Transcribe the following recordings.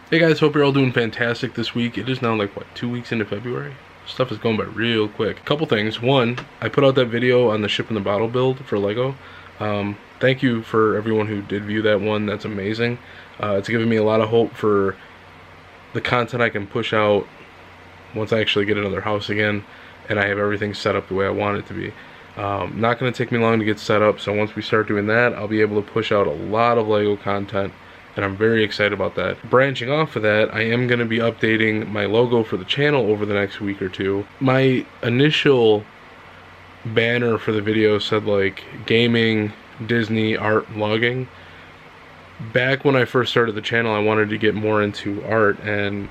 Hey guys, hope you're all doing fantastic this week. It is now like, what, 2 weeks into February? Stuff is going by real quick. Couple things. One, I put out that video on the ship in the bottle build for Lego. Thank you for everyone who did view that one. That's amazing. It's given me a lot of hope for the content I can push out once I actually get another house again and I have everything set up the way I want it to be. Not going to take me long to get set up, so once we start doing that, I'll be able to push out a lot of Lego content, and I'm very excited about that. Branching off of that, I am going to be updating my logo for the channel over the next week or two. My initial banner for the video said like gaming, Disney, art, logging. Back when I first started the channel, I wanted to get more into art, and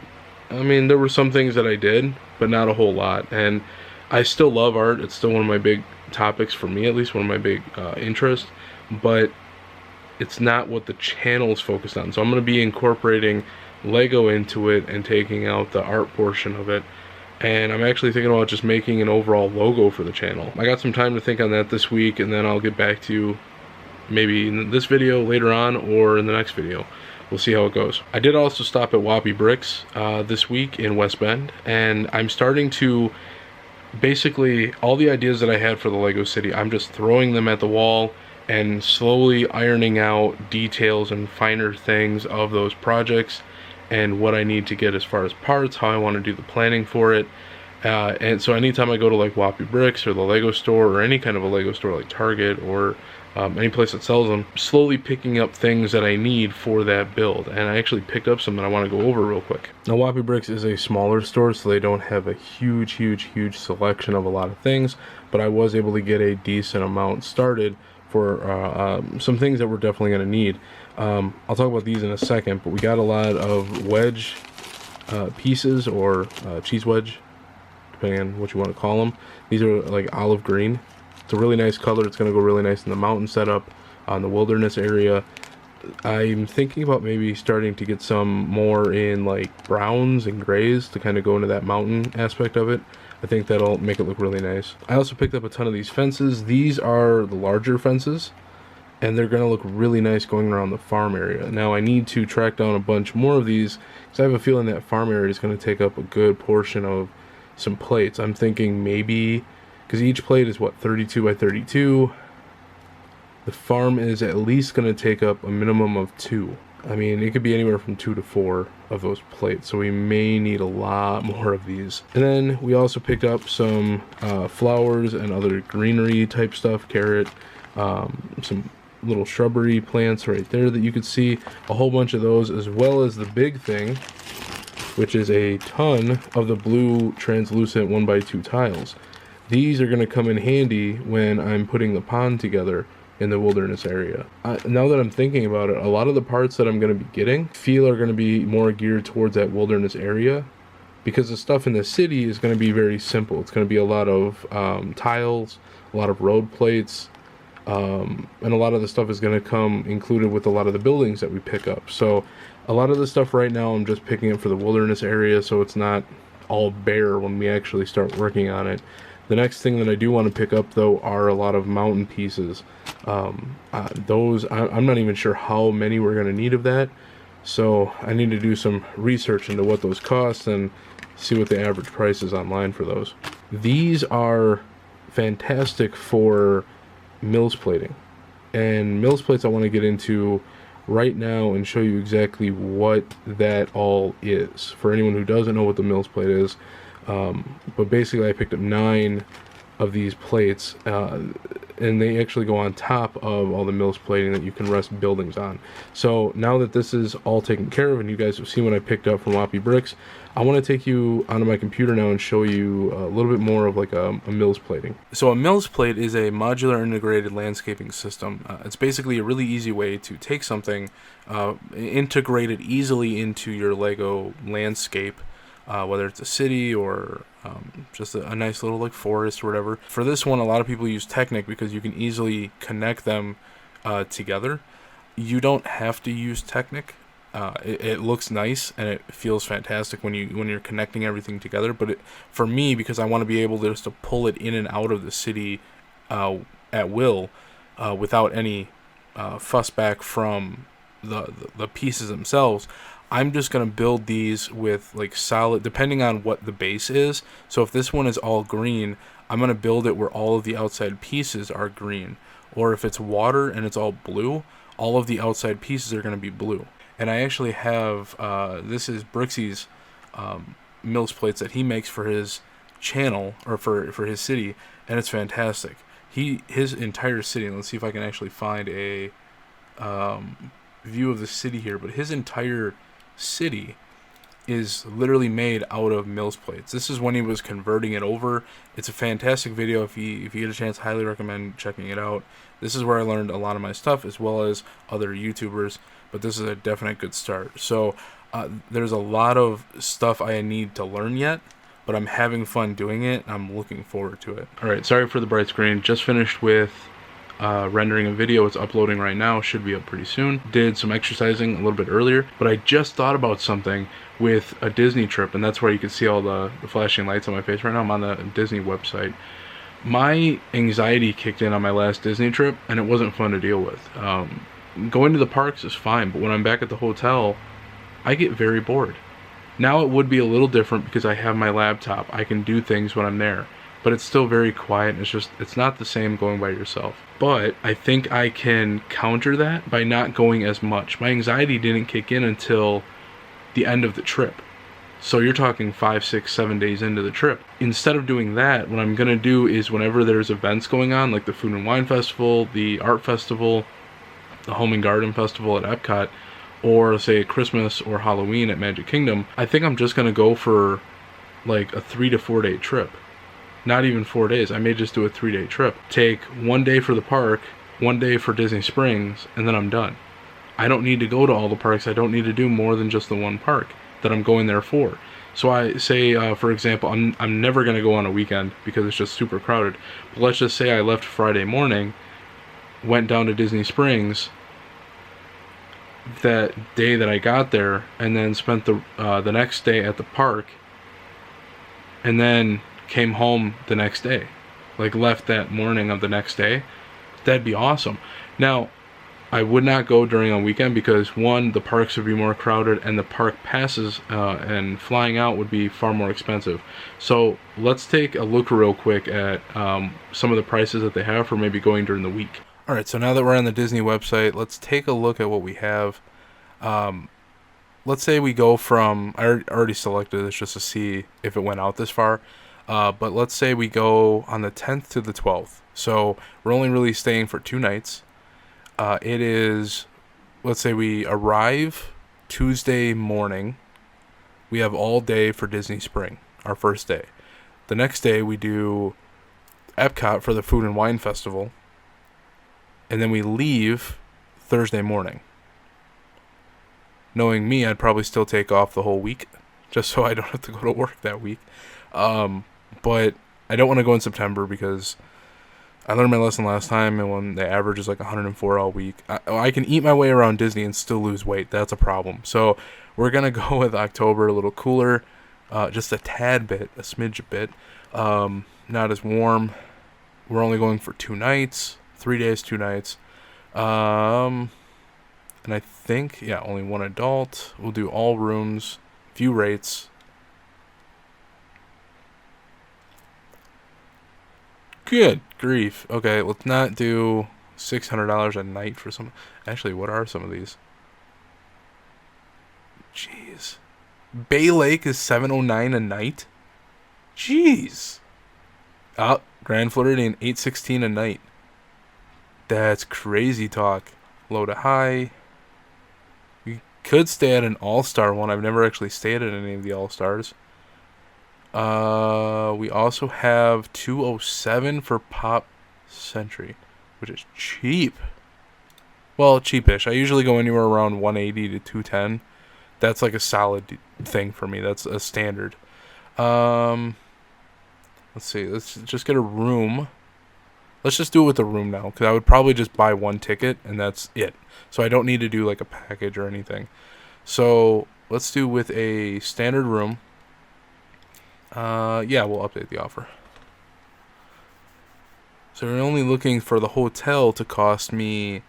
I mean, there were some things that I did, but not a whole lot. And I still love art. It's still one of my big topics for me, at least one of my big interests, but it's not what the channel is focused on. So I'm going to be incorporating Lego into it and taking out the art portion of it. And I'm actually thinking about just making an overall logo for the channel. I got some time to think on that this week, and then I'll get back to you maybe in this video later on or in the next video. We'll see how it goes. I did also stop at Wappy Bricks this week in West Bend, and I'm starting to basically, all the ideas that I had for the Lego City, I'm just throwing them at the wall and slowly ironing out details and finer things of those projects and what I need to get as far as parts, how I want to do the planning for it. And so anytime I go to like Wappy Bricks or the Lego store or any kind of a Lego store like Target or any place that sells them, slowly picking up things that I need for that build. And I actually picked up some that I want to go over real quick. Now Wappy Bricks is a smaller store, so they don't have a huge selection of a lot of things, but I was able to get a decent amount started for some things that we're definitely going to need. I'll talk about these in a second, but we got a lot of wedge pieces, or cheese wedge, depending on what you want to call them. These are like olive green. It's a really nice color. It's going to go really nice in the mountain setup on the wilderness area. I'm thinking about maybe starting to get some more in like browns and grays to kind of go into that mountain aspect of it. I think that'll make it look really nice. I also picked up a ton of these fences. These are the larger fences, and they're going to look really nice going around the farm area. Now I need to track down a bunch more of these because I have a feeling that farm area is going to take up a good portion of some plates. I'm thinking maybe, because each plate is what, 32 by 32, the farm is at least going to take up a minimum of 2. I mean, it could be anywhere from 2 to 4 of those plates, so we may need a lot more of these. And then we also picked up some flowers and other greenery type stuff, carrot, some little shrubbery plants right there that you could see, a whole bunch of those, as well as the big thing, which is a ton of the blue translucent 1x2 tiles. These are going to come in handy when I'm putting the pond together in the wilderness area. Now that I'm thinking about it, a lot of the parts that I'm going to be getting are going to be more geared towards that wilderness area, because the stuff in the city is going to be very simple. It's going to be a lot of tiles, a lot of road plates, and a lot of the stuff is going to come included with a lot of the buildings that we pick up. So a lot of the stuff right now I'm just picking up for the wilderness area, so it's not all bare when we actually start working on it. The next thing that I do want to pick up, though, are a lot of mountain pieces. Those, I'm not even sure how many we're going to need of that, so I need to do some research into what those cost and see what the average price is online for those. These are fantastic for Mills plating, and Mills plates I want to get into right now and show you exactly what that all is, for anyone who doesn't know what the Mills plate is. But basically I picked up 9 of these plates, and they actually go on top of all the Mills plating that you can rest buildings on. So now that this is all taken care of and you guys have seen what I picked up from Wappy Bricks, I want to take you onto my computer now and show you a little bit more of like a Mills plating. So a Mills plate is a modular integrated landscaping system. It's basically a really easy way to take something, integrate it easily into your Lego landscape, whether it's a city or just a nice little like forest or whatever. For this one, a lot of people use Technic because you can easily connect them together. You don't have to use Technic. It looks nice and it feels fantastic when you're connecting everything together. But for me, because I want to be able just to pull it in and out of the city at will, without any fuss back from the pieces themselves, I'm just going to build these with like solid, depending on what the base is. So if this one is all green, I'm going to build it where all of the outside pieces are green. Or if it's water and it's all blue, all of the outside pieces are going to be blue. And I actually have, this is Brixie's Mills plates that he makes for his channel, or for his city, and it's fantastic. His entire city, let's see if I can actually find a view of the city here, but his entire city is literally made out of Mills plates. This is when he was converting it over. It's a fantastic video. If you get a chance, highly recommend checking it out. This is where I learned a lot of my stuff, as well as other YouTubers, but this is a definite good start. So there's a lot of stuff I need to learn yet, but I'm having fun doing it, and I'm looking forward to it. Alright, sorry for the bright screen. Just finished with rendering a video. It's uploading right now, should be up pretty soon. Did some exercising a little bit earlier, but I just thought about something with a Disney trip, and that's where you can see all the flashing lights on my face right now. I'm on the Disney website. My anxiety kicked in on my last Disney trip, and it wasn't fun to deal with. Going to the parks is fine, but when I'm back at the hotel, I get very bored. Now it would be a little different because I have my laptop. I can do things when I'm there, but it's still very quiet. It's not the same going by yourself. But I think I can counter that by not going as much. My anxiety didn't kick in until the end of the trip. So you're talking 5, 6, 7 days into the trip. Instead of doing that, what I'm going to do is whenever there's events going on, like the Food and Wine Festival, the Art Festival, the Home and Garden Festival at Epcot, or say Christmas or Halloween at Magic Kingdom, I think I'm just going to go for like a 3 to 4 day trip. Not even 4 days. I may just do a 3-day trip. Take 1 day for the park, 1 day for Disney Springs, and then I'm done. I don't need to go to all the parks. I don't need to do more than just the one park that I'm going there for. So I say, for example, I'm never going to go on a weekend because it's just super crowded. But let's just say I left Friday morning, went down to Disney Springs that day that I got there, and then spent the next day at the park, and then came home the next day, like left that morning of the next day. That'd be awesome. Now, I would not go during a weekend because one, the parks would be more crowded, and the park passes and flying out would be far more expensive. So let's take a look real quick at some of the prices that they have for maybe going during the week. Alright, so now that we're on the Disney website, let's take a look at what we have. Let's say we go from, I already selected this just to see if it went out this far. But let's say we go on the 10th to the 12th. So we're only really staying for 2 nights. It is, let's say we arrive Tuesday morning. We have all day for Disney Spring, our first day. The next day we do Epcot for the Food and Wine Festival. And then we leave Thursday morning. Knowing me, I'd probably still take off the whole week, just so I don't have to go to work that week. But I don't want to go in September because I learned my lesson last time, and when the average is like 104 all week, I can eat my way around Disney and still lose weight. That's a problem. So we're going to go with October, a little cooler, just a tad bit, a smidge bit, not as warm. We're only going for 2 nights, 3 days, 2 nights. And I think, yeah, only 1 adult. We'll do all rooms, few rates. Good grief. Okay, let's not do $600 a night for some. Actually, what are some of these? Jeez. Bay Lake is $709 a night? Jeez. Oh, Grand Floridian, $816 a night. That's crazy talk. Low to high. You could stay at an all-star one. I've never actually stayed at any of the all-stars. We also have $207 for Pop Century, which is cheap. Well, cheapish. I usually go anywhere around $180 to $210. That's like a solid thing for me. That's a standard. Let's see. Let's just get a room. Let's just do it with the room now, because I would probably just buy 1 ticket, and that's it. So I don't need to do like a package or anything. So let's do with a standard room. Yeah, we'll update the offer. So we're only looking for the hotel to cost me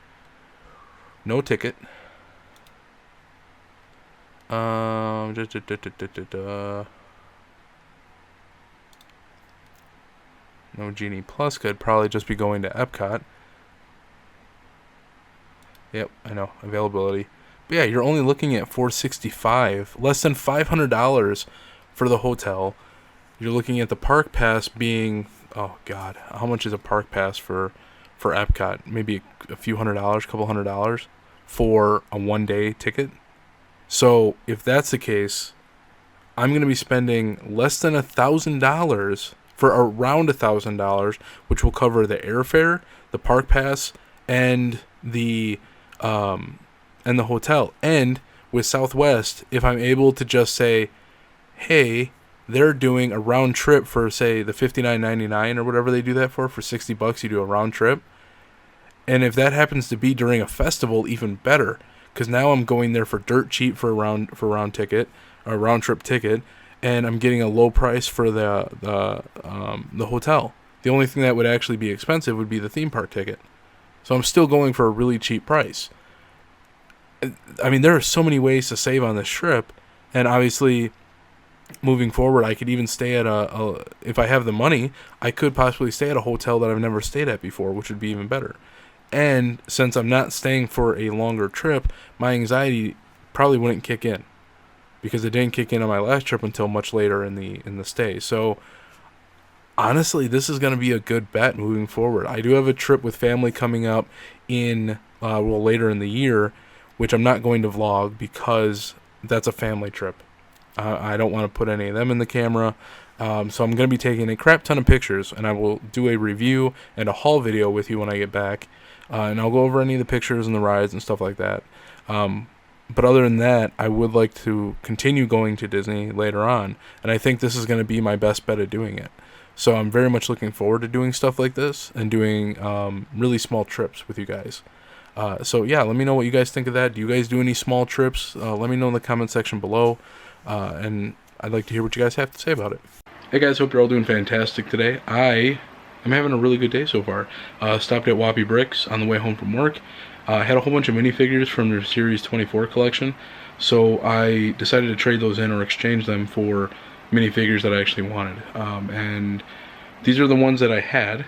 no ticket, No Genie Plus could probably just be going to Epcot. Yep, I know, availability. But yeah, you're only looking at $465, less than $500 for the hotel. You're looking at the park pass being, oh god, how much is a park pass for Epcot? Maybe a few $100s, couple $100 for a 1-day ticket. So if that's the case, I'm going to be spending less than $1,000 for around $1,000, which will cover the airfare, the park pass, and the hotel. And with Southwest, if I'm able to just say, hey, they're doing a round trip for, say, the $59.99 or whatever they do that for $60, you do a round trip. And if that happens to be during a festival, even better, because now I'm going there for dirt cheap for a round trip ticket, and I'm getting a low price for the hotel. The only thing that would actually be expensive would be the theme park ticket. So I'm still going for a really cheap price. I mean, there are so many ways to save on this trip, and obviously, moving forward, I could even stay at if I have the money, I could possibly stay at a hotel that I've never stayed at before, which would be even better. And since I'm not staying for a longer trip, my anxiety probably wouldn't kick in, because it didn't kick in on my last trip until much later in the stay. So honestly, this is going to be a good bet moving forward. I do have a trip with family coming up in later in the year, which I'm not going to vlog because that's a family trip. I don't want to put any of them in the camera. So I'm going to be taking a crap ton of pictures, and I will do a review and a haul video with you when I get back. And I'll go over any of the pictures and the rides and stuff like that. But other than that, I would like to continue going to Disney later on. And I think this is going to be my best bet at doing it. So I'm very much looking forward to doing stuff like this and doing really small trips with you guys. So yeah, let me know what you guys think of that. Do you guys do any small trips? Let me know in the comment section below. And I'd like to hear what you guys have to say about it. Hey guys, hope you're all doing fantastic today. I'm having a really good day so far. Stopped at Wappy Bricks on the way home from work. Had a whole bunch of minifigures from their Series 24 collection. So I decided to trade those in or exchange them for minifigures that I actually wanted. And these are the ones that I had.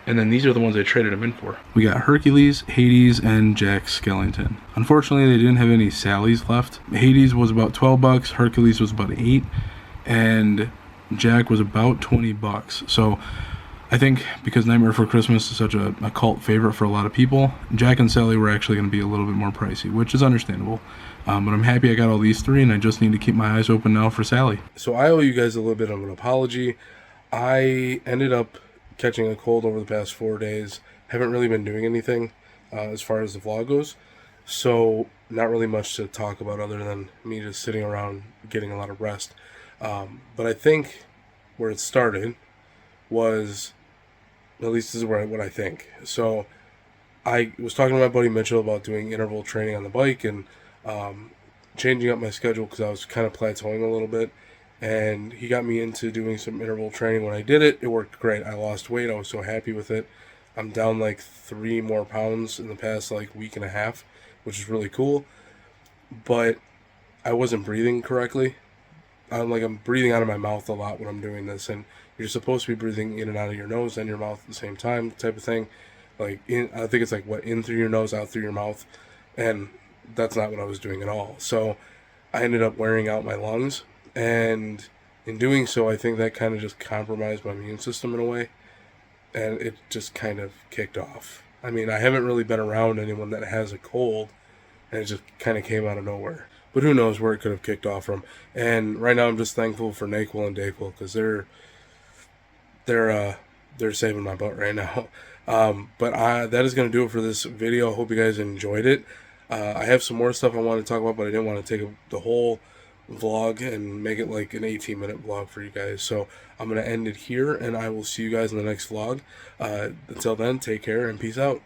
And then these are the ones I traded them in for. We got Hercules, Hades, and Jack Skellington. Unfortunately, they didn't have any Sallys left. Hades was about $12, Hercules was about $8, and Jack was about $20. So I think because Nightmare Before Christmas is such a cult favorite for a lot of people, Jack and Sally were actually going to be a little bit more pricey, which is understandable. But I'm happy I got all these three, and I just need to keep my eyes open now for Sally. So I owe you guys a little bit of an apology. I ended up catching a cold over the past 4 days. Haven't really been doing anything as far as the vlog goes, so not really much to talk about other than me just sitting around getting a lot of rest. But I think where it started was, at least this is what I think. So I was talking to my buddy Mitchell about doing interval training on the bike and changing up my schedule because I was kind of plateauing a little bit. And he got me into doing some interval training. When I did it, it worked great. I lost weight. I was so happy with it. I'm down like 3 more pounds in the past like week and a half, which is really cool. But I wasn't breathing correctly. I'm breathing out of my mouth a lot when I'm doing this. And you're supposed to be breathing in and out of your nose and your mouth at the same time, type of thing. I think it's like in through your nose, out through your mouth. And that's not what I was doing at all. So I ended up wearing out my lungs. And in doing so, I think that kind of just compromised my immune system in a way, and it just kind of kicked off. I mean, I haven't really been around anyone that has a cold, and it just kind of came out of nowhere. But who knows where it could have kicked off from. And right now I'm just thankful for NyQuil and DayQuil, because they're saving my butt right now. But that is going to do it for this video. I hope you guys enjoyed it. I have some more stuff I want to talk about, but I didn't want to take the whole vlog and make it like an 18-minute vlog for you guys. So I'm going to end it here, and I will see you guys in the next vlog. Until then, take care and peace out.